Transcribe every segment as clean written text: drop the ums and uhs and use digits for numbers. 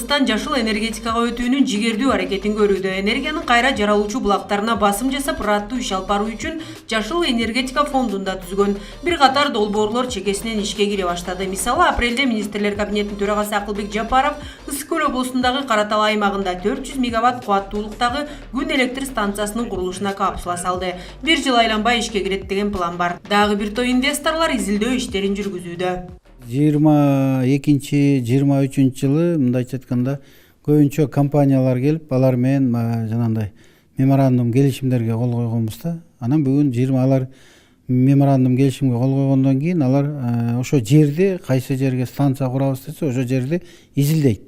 Кыргызстан жашыл энергетикага өтүүнүн жигердүү аракетин көрүүдө. Энергиянын кайра жаралуучу булактарына басым жасап, ыраттуу иш алып баруу үчүн жашыл энергетика фондун да түзгөн. Бир катар долбоорлор чекесинен ишке кире баштады. Мисалы, апрелде министрлер кабинетинин төрагасы Акылбек Жапаров Ысык көл облусундагы Каратал аймагында 400 мегаватт кубаттуулуктагы күн электр станциясынын курулушуна капсула салды. Бир жыл айланбай ишке кирет деген план бар. Дагы бир топ инвесторлор изилдөө иштерин жүргүзүүдө. 22-23 жылы мындайча айтканда көбүнчө компаниялар келип, алар менен жанагындай меморандум келишимдерге кол койгонбуз да. Анан бүгүн алар меморандум келишимге кол койгондон кийин алар ошо жерди, кайсы жерге станция курабыз десе, ошо жерди изилдейт.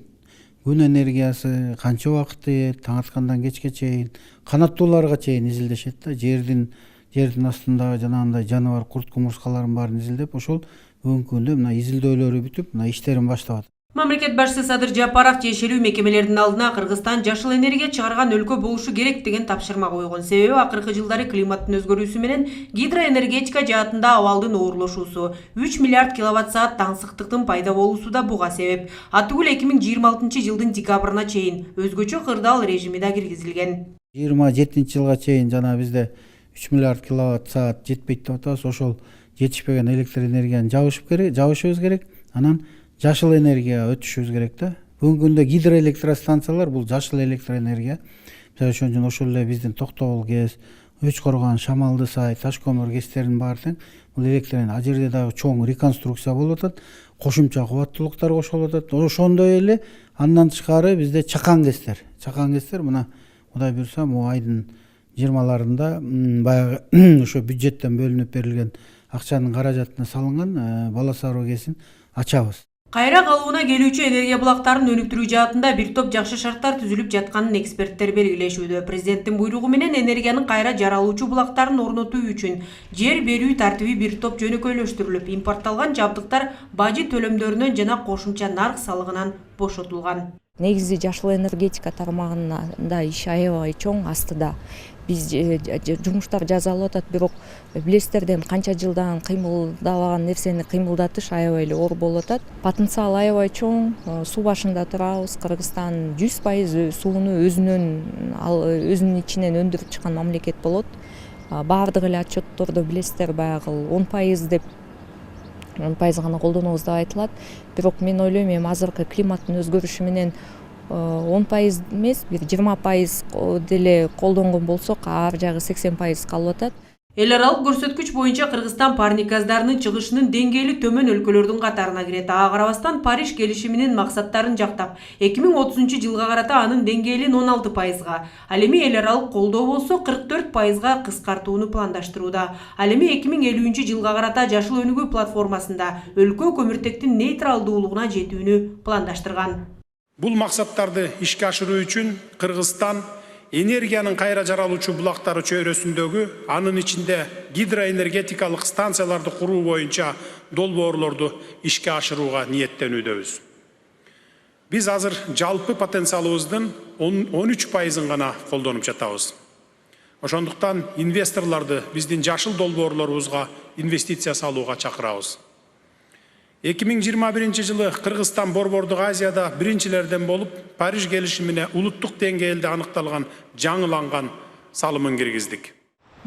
Күн энергиясы канча убакыт ийет, таң аткандан кечке чейин, канаттууларга чейин изилдешет да. Жердин астындагы жанагындай жаныбар, курт кумурскалардын баарын изилдеп, ошол бүгүнкү күндө мына изилдөөлөрү бүтүп, мына иштерин баштап атат. Мамлекет башчысы Садыр Жапаров тиешелүү мекемелердин алдына Кыргызстан жашыл энергия чыгарган өлкө болушу керек деген тапшырма койгон. Себеби акыркы жылдары климаттын өзгөрүүсү менен гидроэнергетика жаатында абалдын оорлошуусу, 3 миллиард киловатт-саат таңсыктыктын пайда болуусу да буга себеп. Атүгүл 2026 жылдын декабрына чейин өзгөчө кырдаал режими да киргизилген. 27 жылга чейин жана бизде 3 миллиард киловатт-саат жетпейт деп атабыз. Ошол жетишпеген электр энергияны жабышыбыз керек. Анан жашыл энергияга өтүшүбүз керек да. Бүгүнкү күндө гидроэлектростанциялар бул жашыл электр энергия. Ошон үчүн ошол эле биздин Токтогул ГЭС, Өч Коргон, Шамалды Сай, Таш көмүр ГЭСтеринин баары тең бул электр энергия. А жерде дагы чоң реконструкция болуп атат. Кошумча кубаттуулуктар кошулуп атат. Ошондой эле андан тышкары бизде чакан ГЭСтер мына Кудай буйрса могу айдын 20-ларында баягы ошо бюджеттен бөлүнүп берилген акчанын каражатына салынган Бала Сароо ГЭСин ачабыз. Кайра калууна келүүчү энергия булактарын өнүктүрүү жаатында бир топ жакшы шарттар түзүлүп жатканын эксперттер белгилешүүдө. Президенттин буйругу менен энергиянын кайра жаралуучу булактарын орнотуу үчүн жер берүү тартиби бир топ жөнөкөйлөштүрүлүп, импортталган жабдыктар бажы төлөмдөрүнөн жана кошумча нарк салыгынан бошотулган. Негизи жашыл энергетика тармагында иш аябай чоң астыда. Биз жумуштар жасалып атат, бирок билесиздер канча жылдан кыймылдабаган нерсени кыймылдатыш аябай эле оор болуп атат. Потенциал аябай чоң, суу башында турабыз. Кыргызстан 100% сууну өзүнүн ичинен өндүрүп чыккан мамлекет болот. Баардык эле отчеттордо билесиздер баягы 10% деп 10% гана колдонобуз деп айтылат. Бирок мен ойлойм, эми азыркы климаттын өзгөрүшү менен 10% эмес, бир 20% деле колдонгон болсок, ар жагы 80% калып атат. Эл аралык көрсөткүч боюнча Кыргызстан парник газдарынын чыгышынын деңгээли төмөн өлкөлөрдүн катарына кирет. Ага карабастан Париж келишиминин максаттарын жактап, 2030 жылга карата анын деңгээлин 16%га, ал эми эл аралык колдоо болсо 44%га кыскартууну пландаштырууда. Ал эми 2050 жылга карата жашыл өнүгүү платформасында өлкө көмүртектин нейтралдуулугуна жетүүнү пландаштырган. Бул максаттарды ишке ашыруу үчүн Кыргызстан энергиянын кайра жаралуучу булактары чөйрөсүндөгү, анын ичинде гидроэнергетикалык станцияларды куруу боюнча долбоорлорду ишке ашырууга ниеттенүүдөбүз. Биз азыр жалпы потенциалыбыздын 13%-ын гана колдонуп жатабыз. Ошондуктан инвесторлорду биздин жашыл долбоорлорубузга инвестиция салууга чакырабыз. 2021 жылы Кыргызстан Борбордук Азияда биринчилерден болуп, Париж келишимине улуттук деңгээлде аныкталган жаңыланган салымын киргиздик.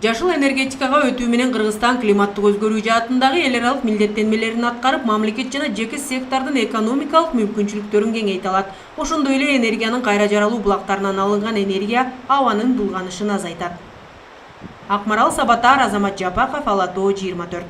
Жашыл энергетикага өтүү менен Кыргызстан климаттык өзгөрүү жаатындагы эл аралык милдеттенмелерин аткарып, мамлекет жана жеке сектордун экономикалык мүмкүнчүлүктөрүн кеңейте алат. Ошондой эле энергиянын кайра жаралуу булактарынан алынган энергия абанын булганышын азайтат. Акмарал Сабатар, Азамат Жапаков, Ала Тоо 24.